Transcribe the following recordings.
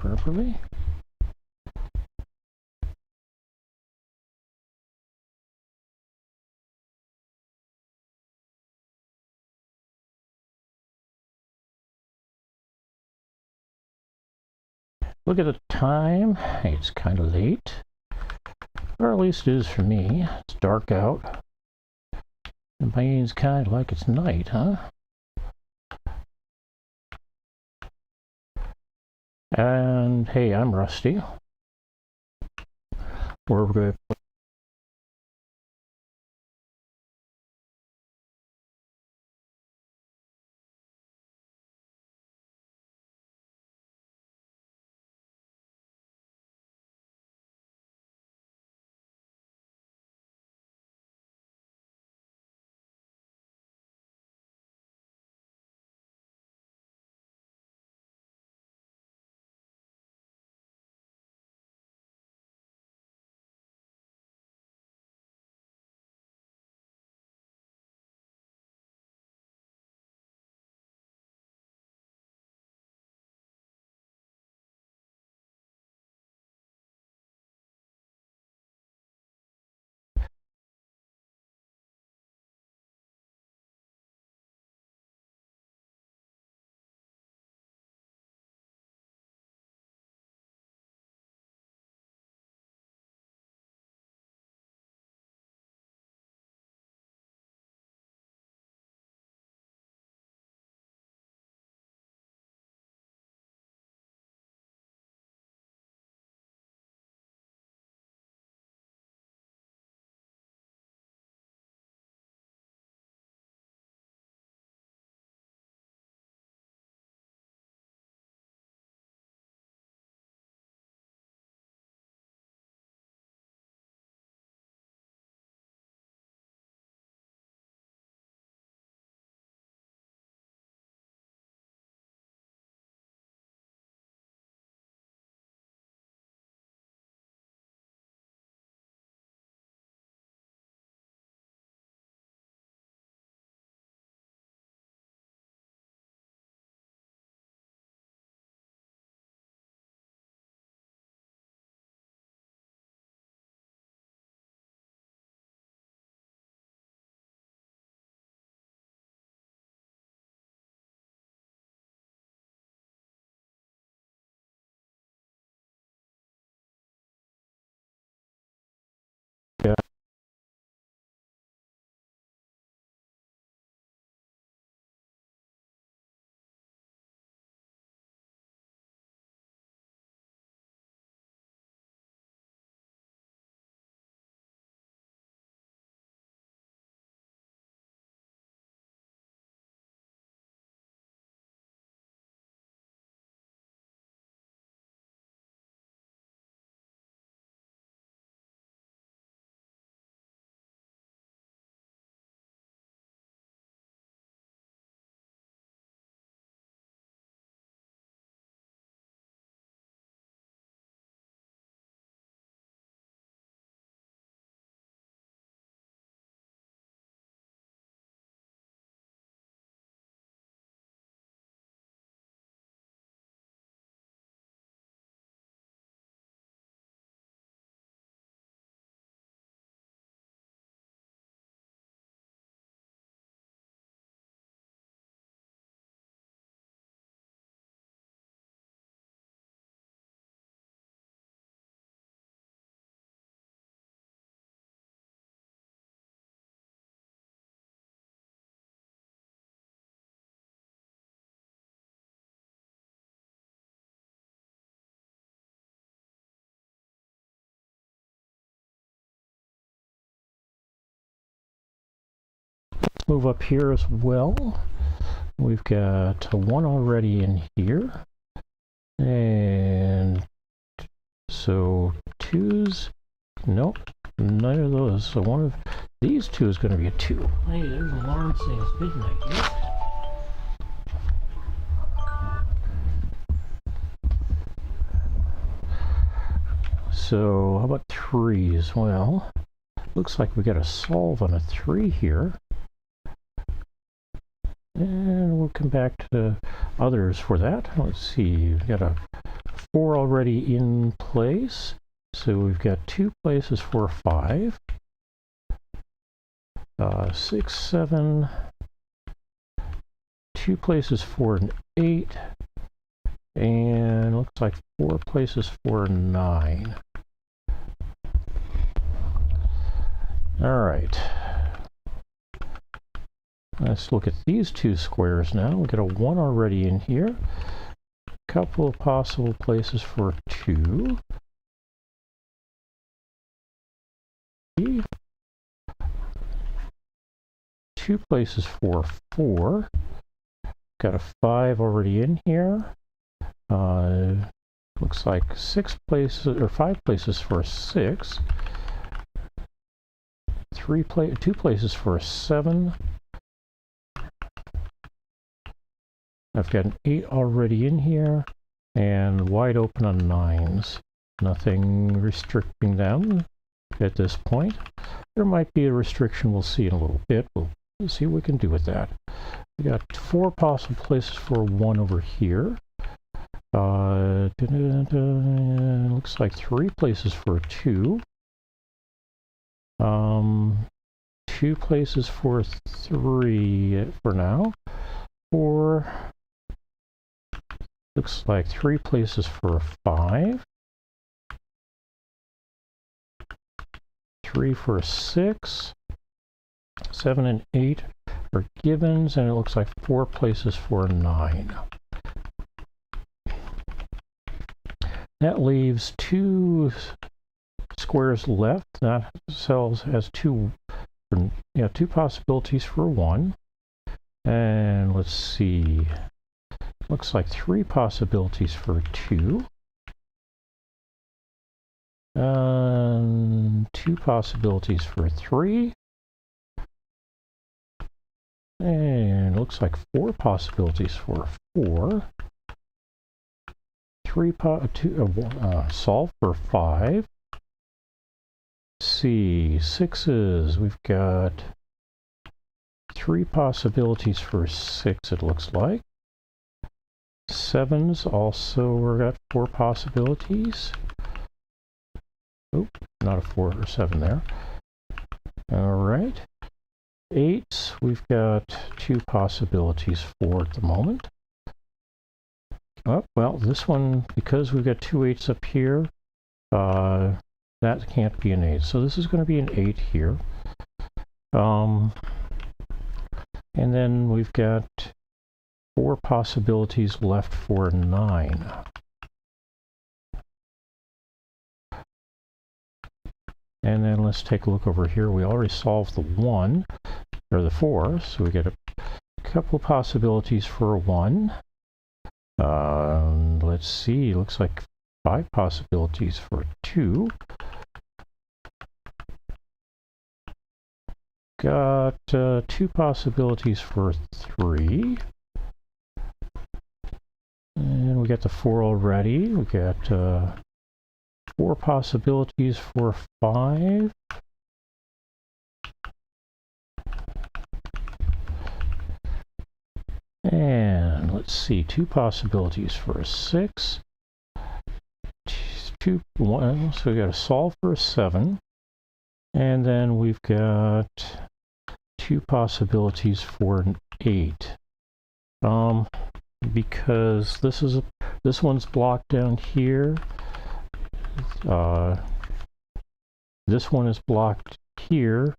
properly. Look at the time. It's kind of late, or at least it is for me. It's dark out. It means kind of like it's night, huh? And hey, I'm Rusty. We're going to move up here as well. We've got one already in here, and so twos, nope, none of those. So one of these two is going to be a 2. Hey, there's an alarm saying it's midnight. Yep. So how about 3s? Well, looks like we got a solve on a 3 here. And we'll come back to others for that. Let's see, we've got a 4 already in place, so we've got 2 places for 5, 6, 7, 2 places for an 8, and looks like 4 places for 9. All right. Let's look at these 2 squares now. We got a 1 already in here. A couple of possible places for 2. 2 places for 4. Got a 5 already in here. Looks like 6 places or 5 places for 6. 2 places for 7. I've got an 8 already in here, and wide open on 9s. Nothing restricting them at this point. There might be a restriction, we'll see in a little bit. We'll see what we can do with that. We got 4 possible places for 1 over here. Looks like 3 places for 2. 2 places for 3 for now. 4. Looks like 3 places for 5. 3 for 6. 7 and 8 are givens, and it looks like 4 places for 9. That leaves 2 squares left. That cell has 2 possibilities for 1. And let's see. Looks like 3 possibilities for 2. 2 possibilities for 3. And looks like 4 possibilities for 4. 2 solve for 5. See, 6s. We've got 3 possibilities for 6, it looks like. 7s also, we've got 4 possibilities. Oh, not a 4 or 7 there. All right. 8s, we've got 2 possibilities for at the moment. Oh, well, this one, because we've got 2 8s up here, that can't be an 8. So this is going to be an 8 here. And then we've got 4 possibilities left for 9. And then let's take a look over here. We already solved the 1, or the 4, so we get a couple possibilities for 1. Let's see, looks like 5 possibilities for 2. Got 2 possibilities for 3. And we got the 4 already. We got 4 possibilities for 5. And let's see, 2 possibilities for 6. 1, so we got to solve for a 7. And then we've got 2 possibilities for an 8. Because this one's blocked down here. This one is blocked here.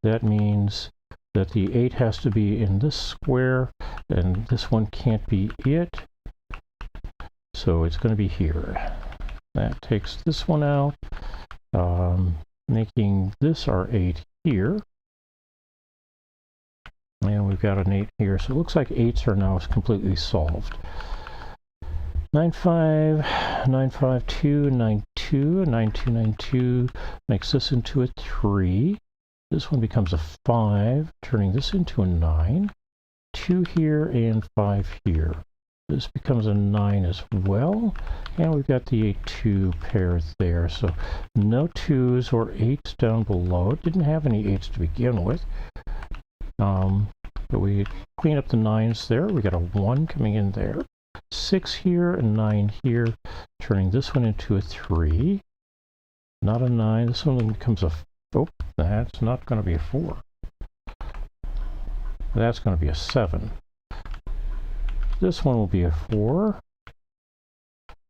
That means that the 8 has to be in this square, and this one can't be it. So it's going to be here. That takes this one out, making this our 8 here. And we've got an 8 here. So it looks like 8s are now completely solved. 9 5, 9 5 2, 9 2, 9 2 9 2 makes this into a 3. This one becomes a 5, turning this into a 9. 2 here and 5 here. This becomes a 9 as well. And we've got the 8 2 pair there. So no 2s or 8s down below. It didn't have any 8s to begin with. But we clean up the 9s there. We got a 1 coming in there. 6 here and 9 here, turning this one into a 3. Not a 9. This one becomes a... Oh, that's not going to be a 4. That's going to be a 7. This one will be a 4.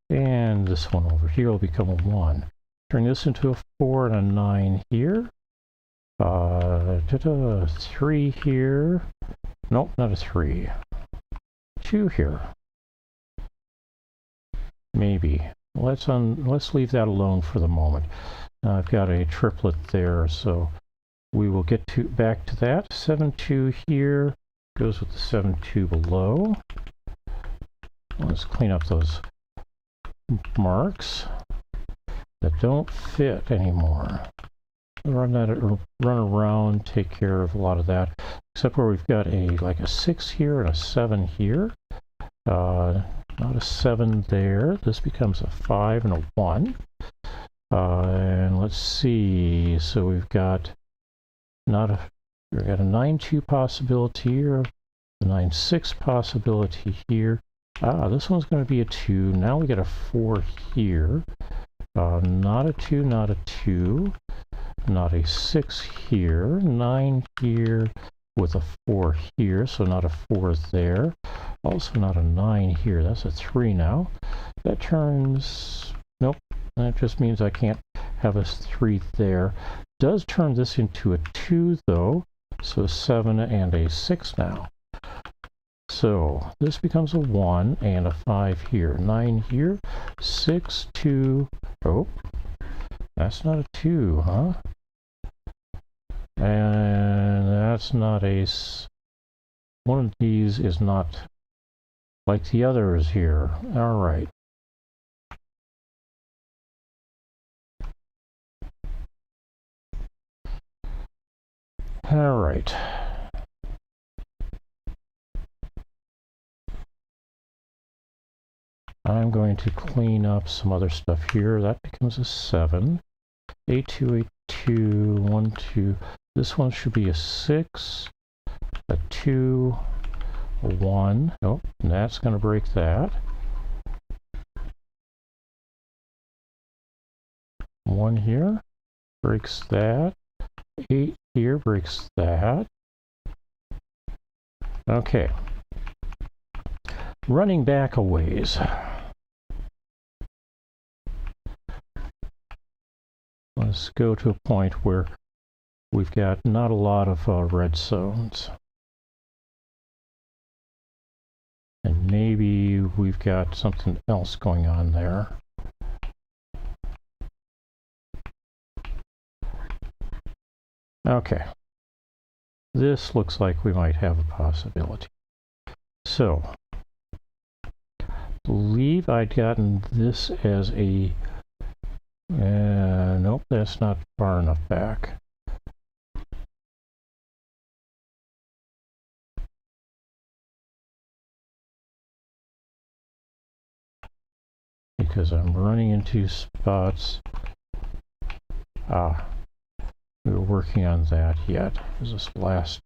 And this one over here will become a 1. Turn this into a 4 and a 9 here. 3 here. Nope, not a 3. 2 here. Maybe. Let's leave that alone for the moment. I've got a triplet there, so we will get back to that. 7, 2 here goes with the 7, 2 below. Let's clean up those marks that don't fit anymore. Run around, take care of a lot of that, except where we've got like a 6 here and a 7 here. Not a 7 there. This becomes a 5 and a 1. And let's see. So we've got a 9-2 possibility here, a 9-6 possibility here. This one's going to be a 2. Now we got a 4 here. Not a 2, not a 2. Not a 6 here. 9 here with a 4 here, so not a 4 there. Also not a 9 here. That's a 3 now. That turns... Nope. That just means I can't have a 3 there. Does turn this into a 2, though. So 7 and a 6 now. So this becomes a 1 and a 5 here. 9 here. 6, 2. Oh, that's not a 2, huh? And that's not a... One of these is not like the others here. All right. All right. I'm going to clean up some other stuff here. That becomes a 7. A2, A2, 1, 2. This one should be a 6, a 2, a 1. Nope, that's going to break that. 1 here breaks that. 8 here breaks that. Okay. Running back a ways. Let's go to a point where we've got not a lot of red zones. And maybe we've got something else going on there. Okay. This looks like we might have a possibility. So, believe I'd gotten this as a... nope, that's not far enough back. Because I'm running into spots. We were working on that yet. This is this last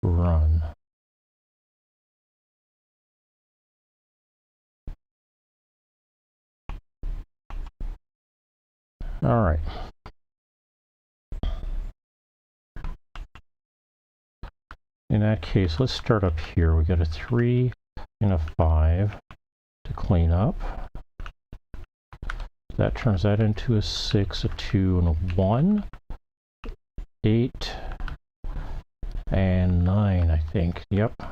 run. All right. In that case, let's start up here. We got a 3 and a 5 to clean up. That turns that into a 6, a 2, and a 1. 8 and 9, I think. Yep.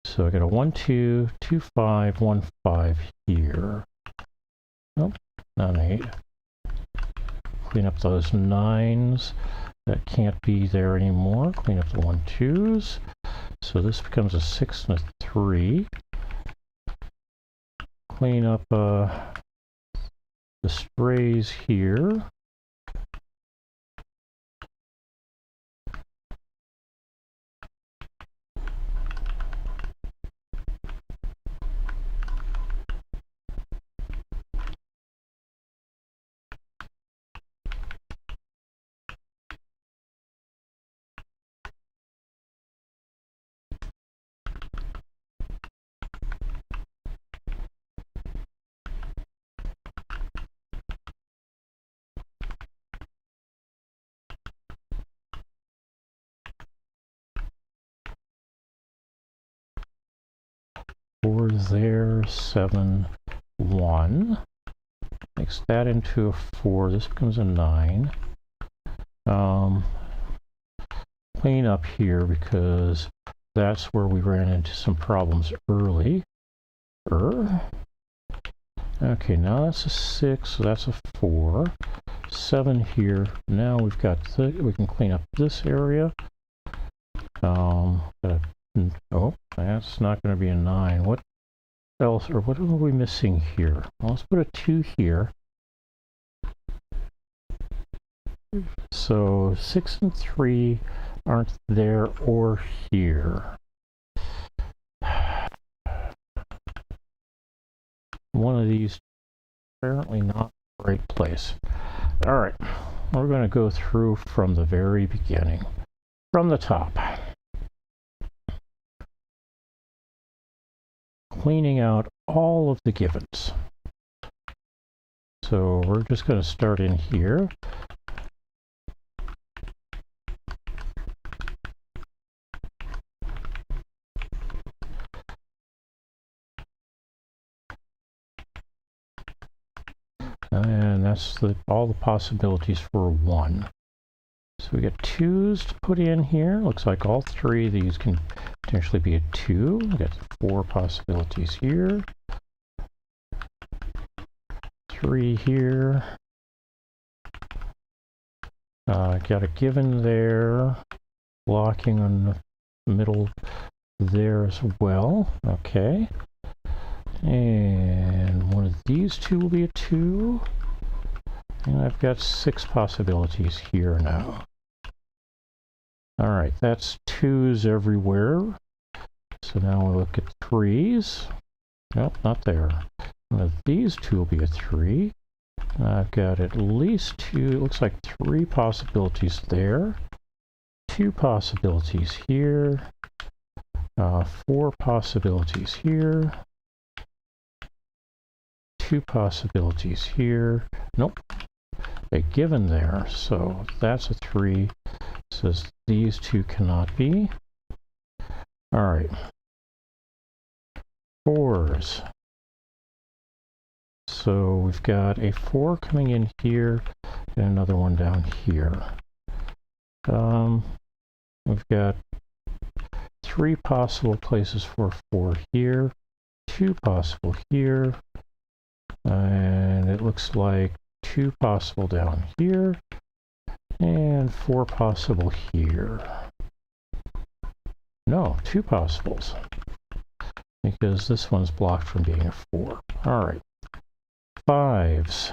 So I got a 1, 2, 2, 5, 1, 5 here. Nope, not an 8. Clean up those 9s. That can't be there anymore. Clean up the 1, 2s. So this becomes a 6 and a 3. Clean up the strays here. there, 7, 1. Makes that into a 4. This becomes a 9. Clean up here because that's where we ran into some problems early. Okay, now that's a 6, so that's a 4. 7 here. Now we've got we can clean up this area. Oh, that's not going to be a 9. What else, or what are we missing here? Well, let's put a 2 here. So 6 and 3 aren't there or here. One of these apparently not the right place. All right, we're going to go through from the very beginning, from the top. Cleaning out all of the givens. So we're just going to start in here. And that's all the possibilities for 1. So we got 2s to put in here. Looks like all 3 of these can potentially be a 2. We got 4 possibilities here. 3 here. Got a given there. Blocking on the middle there as well. Okay. And one of these 2 will be a 2. And I've got 6 possibilities here now. All right, that's 2s everywhere. So now we'll look at 3s. Nope, not there. One of these 2 will be a 3. I've got at least 2, it looks like 3 possibilities there. 2 possibilities here. 4 possibilities here. 2 possibilities here. Nope. A given there, so that's a 3. Says these 2 cannot be. All right. 4s. So we've got a 4 coming in here and another one down here. We've got 3 possible places for 4 here, 2 possible here, and it looks like 2 possible down here, and 4 possible here. No, 2 possibles, because this one's blocked from being a 4. All right, 5s.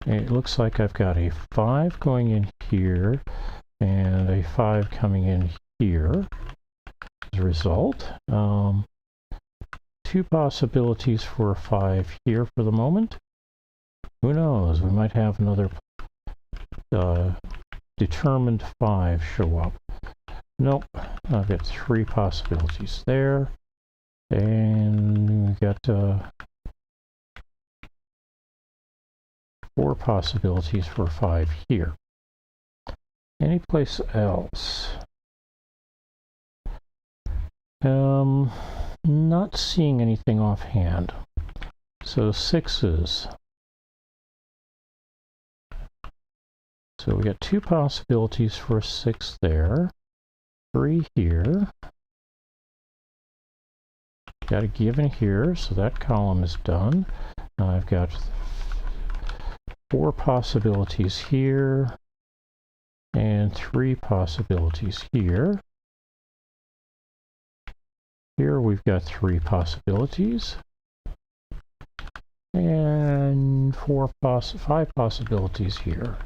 It looks like I've got a 5 going in here, and a 5 coming in here. As a result, 2 possibilities for a 5 here for the moment. Who knows? We might have another determined 5 show up. Nope. I've got 3 possibilities there. And we've got 4 possibilities for 5 here. Any place else? Not seeing anything offhand. So 6s. So we got 2 possibilities for a 6 there. 3 here. Got a given here, so that column is done. I've got 4 possibilities here and 3 possibilities here. Here we've got 3 possibilities and 5 possibilities here.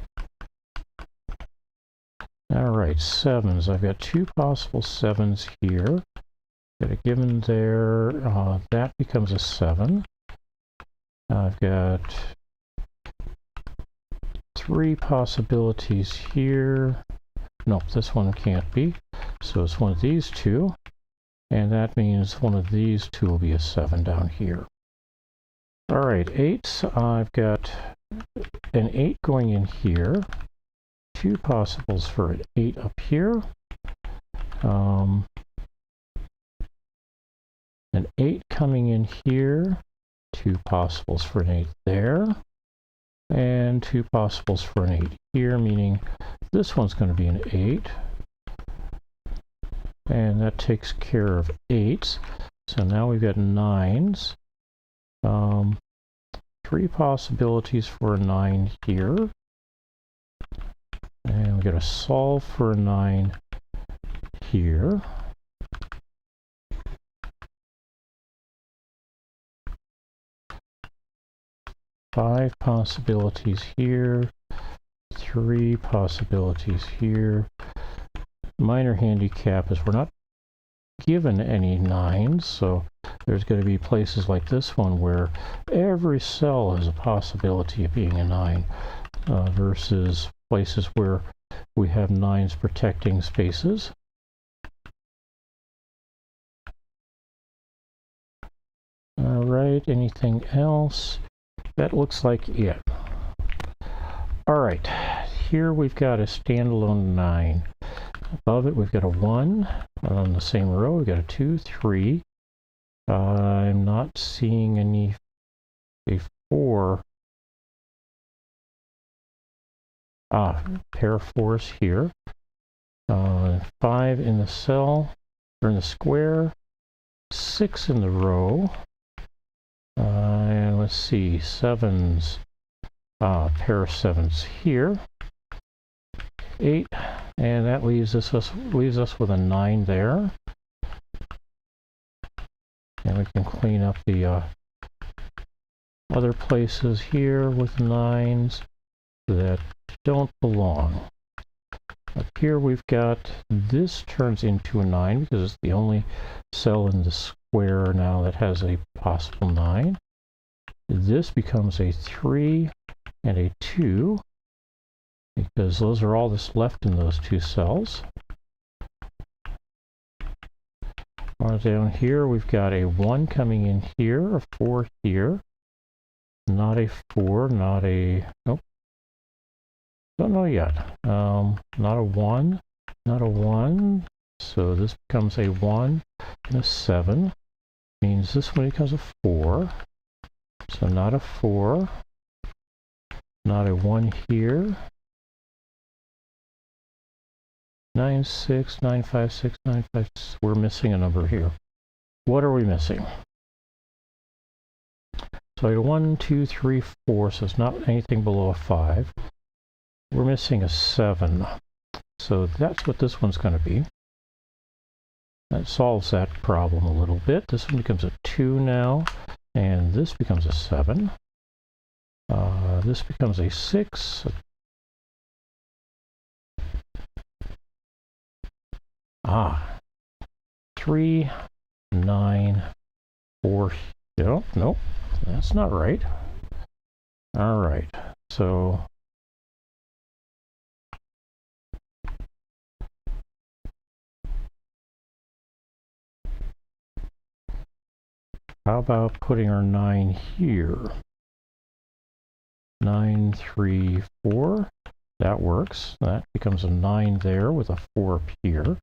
All right, 7s. I've got 2 possible 7s here. Got a given there. That becomes a 7. I've got 3 possibilities here. Nope, this one can't be. So it's one of these 2. And that means one of these 2 will be a 7 down here. All right, 8s. I've got an 8 going in here. 2 possibles for an 8 up here. an 8 coming in here, 2 possibles for an 8 there, and 2 possibles for an 8 here, meaning this one's going to be an 8. And that takes care of 8s. So now we've got 9s. 3 possibilities for a 9 here. And we've got to solve for a 9 here. Five possibilities here. 3 possibilities here. Minor handicap is we're not given any 9s, so there's going to be places like this one where every cell has a possibility of being a 9, versus places where we have 9s protecting spaces. All right, anything else? That looks like it. All right, here we've got a standalone 9. Above it, we've got a 1. On the same row, we've got a 2, 3. I'm not seeing a 4. Pair of 4s here. 5 in the cell, or in the square. 6 in the row. And let's see, 7s. Pair of 7s here. 8. And that leaves us with a 9 there. And we can clean up the other places here with 9s that don't belong. Up here we've got, this turns into a 9 because it's the only cell in the square now that has a possible 9. This becomes a 3 and a 2. Because those are all that's left in those 2 cells. Down here, we've got a 1 coming in here, a 4 here. Not a 4, not a... Nope. Don't know yet. Not a 1, not a 1. So this becomes a 1 and a 7. Means this one becomes a 4. So not a 4. Not a 1 here. 9, 6, 9, 5, 6, 9, 5, 6. We're missing a number here. What are we missing? So I got 1, 2, 3, 4, so it's not anything below a 5. We're missing a 7. So that's what this one's going to be. That solves that problem a little bit. This one becomes a 2 now, and this becomes a 7. This becomes a 6, 3, 9, 4. Nope, that's not right. All right, so how about putting our 9 here? 9, 3, 4. That works. That becomes a 9 there with a 4 up here.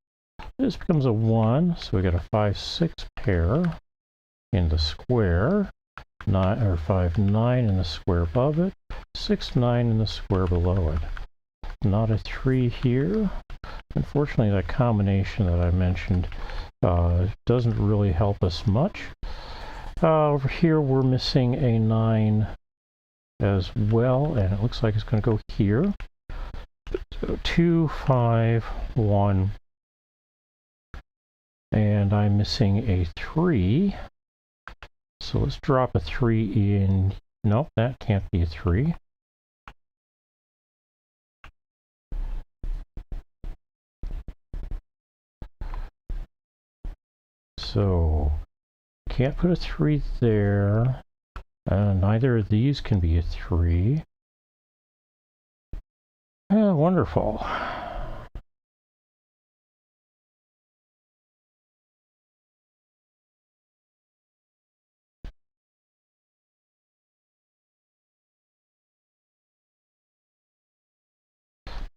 This becomes a 1, so we got a 5, 6 pair in the square. 9 or 5, 9 in the square above it. 6, 9 in the square below it. Not a 3 here. Unfortunately, that combination that I mentioned doesn't really help us much. Over here, we're missing a 9 as well, and it looks like it's going to go here. So 2, 5, 1. And I'm missing a 3. So let's drop a 3 in. Nope, that can't be a 3. So can't put a 3 there. Neither of these can be a 3. Wonderful.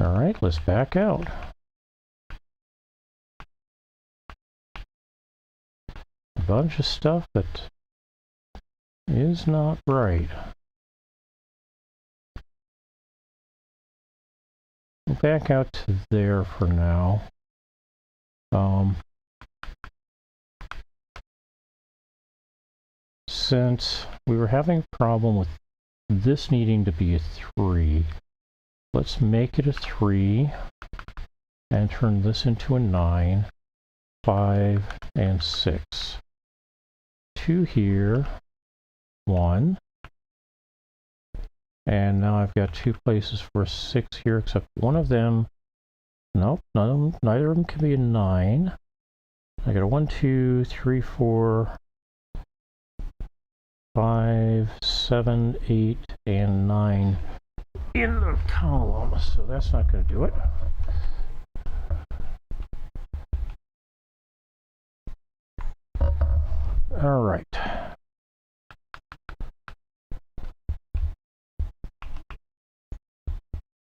All right, let's back out. bunch of stuff that is not right. We'll back out to there for now. Since we were having a problem with this needing to be a 3, let's make it a 3 and turn this into a 9, 5, and 6. 2 here, 1. And now I've got 2 places for a 6 here, except one of them, nope, neither of them can be a 9. I got a 1, 2, 3, 4, 5, 7, 8, and 9 in the column, so that's not going to do it. All right.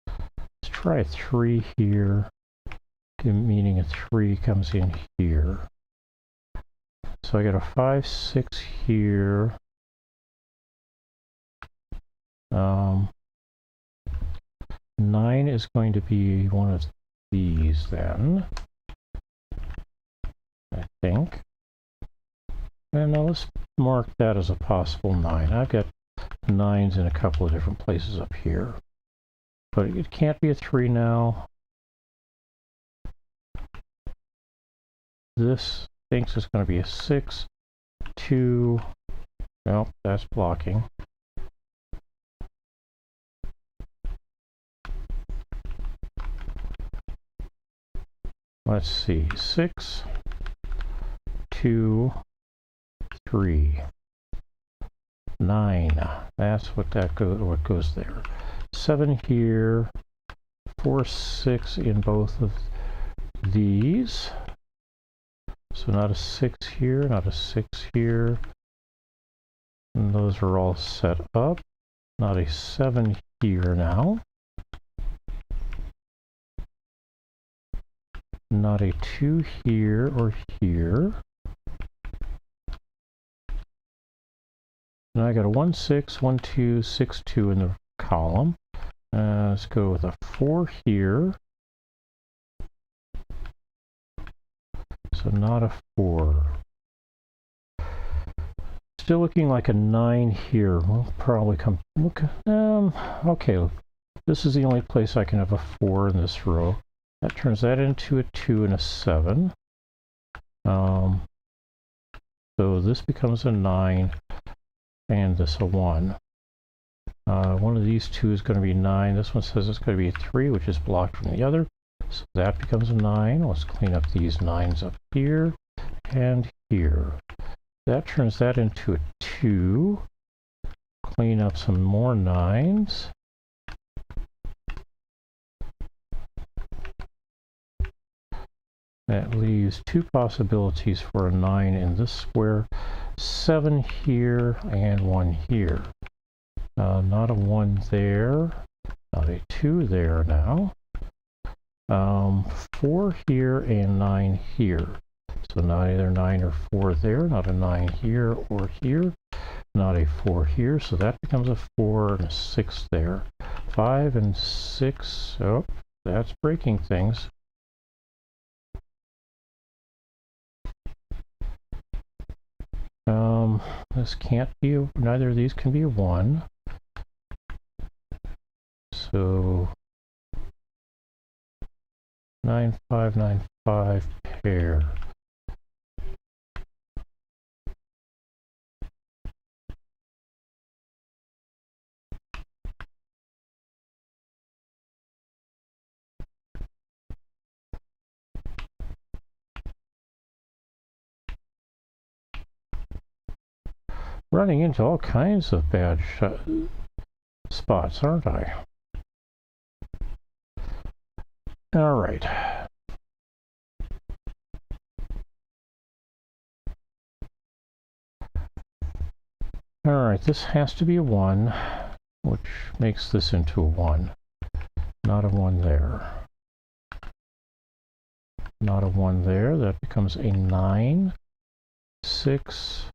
Let's try a 3 here, meaning a 3 comes in here. So I got a 5, 6 here. 9 is going to be one of these then, I think. And now let's mark that as a possible 9. I've got 9s in a couple of different places up here. But it can't be a 3 now. This thinks it's going to be a 6, 2. Well, that's blocking. Let's see, 6, 2, 3, 9. That's what goes there. 7 here, 4, 6 in both of these. So not a 6 here, not a 6 here. And those are all set up. Not a 7 here now. Not a 2 here or here. Now I got a 1, 6, 1, 2, 6, 2 in the column. Let's go with a 4 here. So not a 4. Still looking like a 9 here. We'll probably come. Okay, this is the only place I can have a 4 in this row. That turns that into a 2 and a 7. So this becomes a 9 and this a 1. One of these two is going to be 9. This one says it's going to be a 3, which is blocked from the other. So that becomes a 9. Let's clean up these 9s up here and here. That turns that into a 2. Clean up some more 9s. That leaves 2 possibilities for a 9 in this square. 7 here and 1 here. Not a 1 there. Not a 2 there now. 4 here and 9 here. So neither 9 or 4 there. Not a 9 here or here. Not a 4 here. So that becomes a 4 and a 6 there. 5 and 6. Oh, that's breaking things. This can't be, neither of these can be a 1. So 9, 5, 9, 5 pair. Running into all kinds of bad spots, aren't I? All right. All right, this has to be a 1, which makes this into a 1. Not a 1 there. Not a 1 there. That becomes a 9. 6,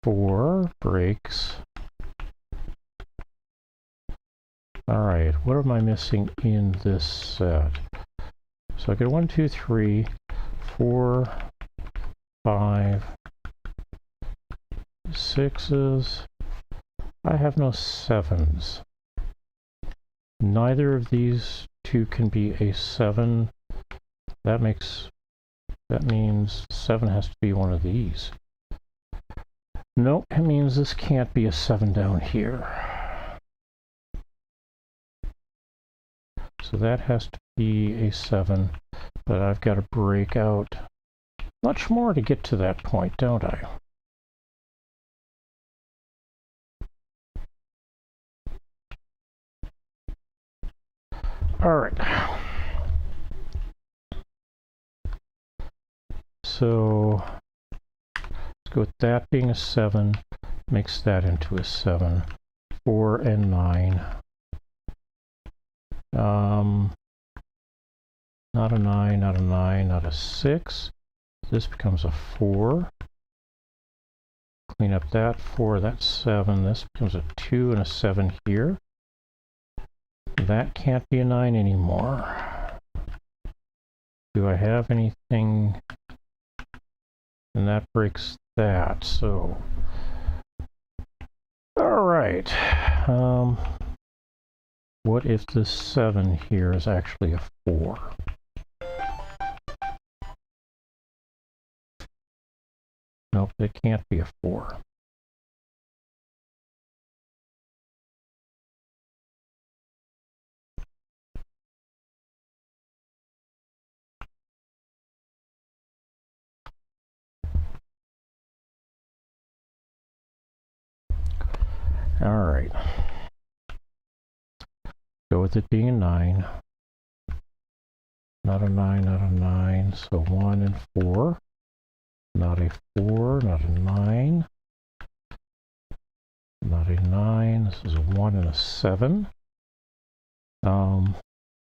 4 breaks. All right, what am I missing in this set? So I get 1, 2, 3, 4, 5, 6s. I have no 7s. Neither of these two can be a 7. That means 7 has to be one of these. Nope, it means this can't be a 7 down here. So that has to be a 7, but I've got to break out much more to get to that point, don't I? All right. So let's go with that being a 7, makes that into a 7. 4 and 9. Not a 9, not a 9, not a 6. This becomes a 4. Clean up that 4, that's 7. This becomes a 2 and a 7 here. That can't be a 9 anymore. Do I have anything? And that breaks that, so. All right. What if this 7 here is actually a 4? Nope, it can't be a 4. All right. Go with it being a 9. Not a 9, not a 9. So 1 and 4. Not a 4, not a 9. Not a 9. This is a 1 and a 7.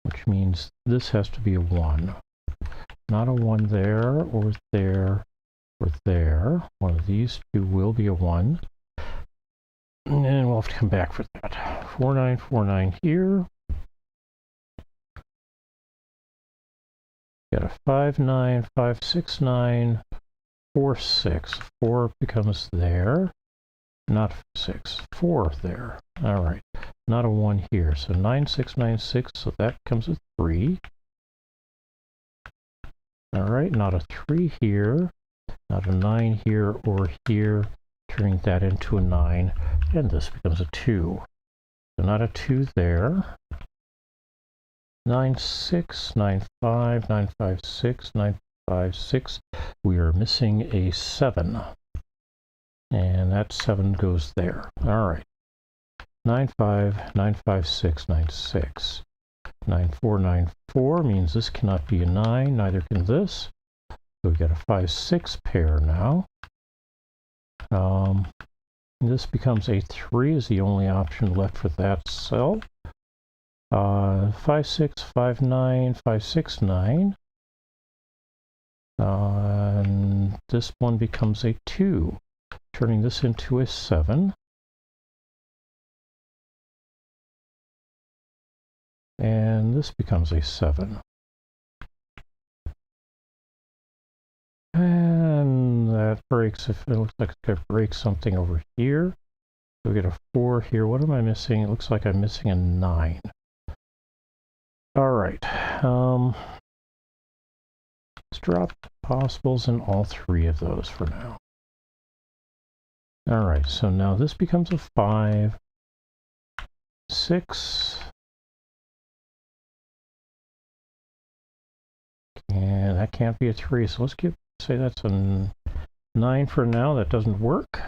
Which means this has to be a 1. Not a 1 there, or there, or there. One of these two will be a 1. And we'll have to come back for that. 4, 9, 4, 9 here. Got a 5, 9, 5, 6, 9, 4, 6. 4 becomes there. Not 6. 4 there. All right. Not a 1 here. So 9, 6, 9, 6. So that becomes a 3. All right. Not a 3 here. Not a 9 here or here. Turning that into a 9. And this becomes a 2. So not a 2 there. 9, 6, 9, 5, 9, 5, 6, 9, 5, 6. We are missing a 7. And that 7 goes there. All right. 9, 5, 9, 5, 6, 9, 6. 9, 4, 9, 4 means this cannot be a 9. Neither can this. So we've got a 5, 6 pair now. This becomes a 3 is the only option left for that cell. 5, 6, 5, 9, 5, 6, 9. And this one becomes a 2, turning this into a 7. And this becomes a 7. And that breaks, if it looks like it's going to break something over here. So we get a 4 here. What am I missing? It looks like I'm missing a 9. All right. Let's drop possibles in all 3 of those for now. All right. So now this becomes a 5, 6, and that can't be a 3. So let's say that's a 9 for now. That doesn't work.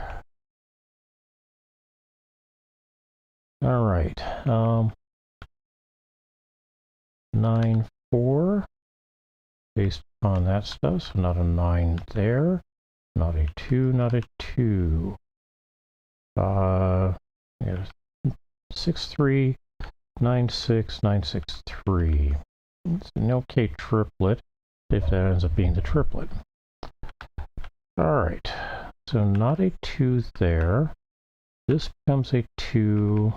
All right. 9, 4, based on that stuff. So not a 9 there. Not a 2, not a 2. 6, 3, 9, 6, 9, 6, 3. It's an okay triplet if that ends up being the triplet. All right, so not a 2 there. This becomes a 2.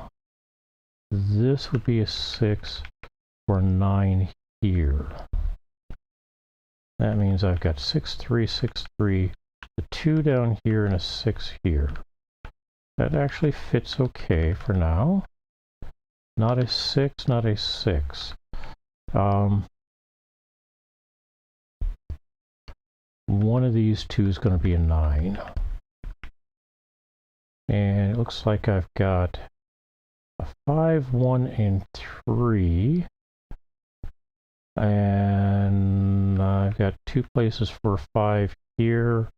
This would be a 6 or 9 here. That means I've got 6, 3, 6, 3, a 2 down here, and a 6 here. That actually fits okay for now. Not a 6, not a 6. One of these two is going to be a 9. And it looks like I've got a 5, 1, and 3. And I've got 2 places for 5 here.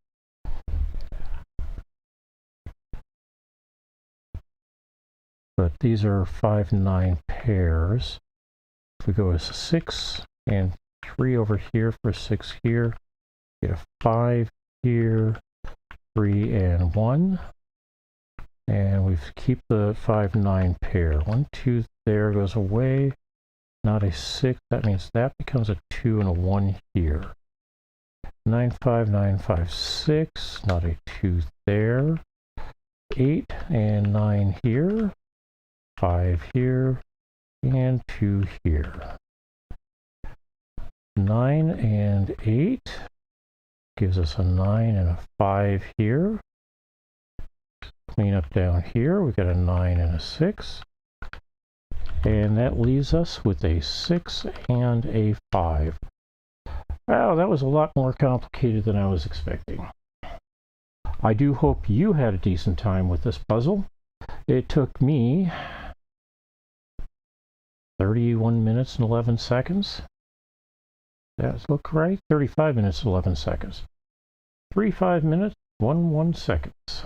But these are 5, 9 pairs. If we go as 6 and 3 over here for 6 here, get a 5 here, 3 and 1. And we keep the 5, 9 pair. 1, 2 there goes away. Not a 6. That means that becomes a 2 and a 1 here. 9, 5, 9, 5, 6. Not a 2 there. 8 and 9 here. 5 here. And 2 here. 9 and 8 gives us a 9 and a 5 here. Clean up down here. We've got a 9 and a 6. And that leaves us with a 6 and a 5. Wow, that was a lot more complicated than I was expecting. I do hope you had a decent time with this puzzle. It took me 31 minutes and 11 seconds. Does that look right? 35 minutes and 11 seconds. 35 minutes, 1 seconds.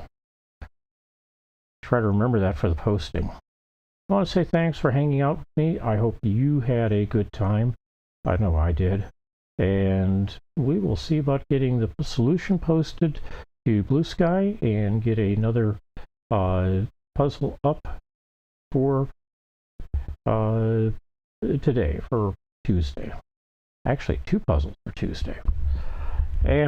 Try to remember that for the posting. I want to say thanks for hanging out with me. I hope you had a good time. I know I did. And we will see about getting the solution posted to Blue Sky and get another puzzle up for today, for Tuesday. Actually, 2 puzzles for Tuesday. And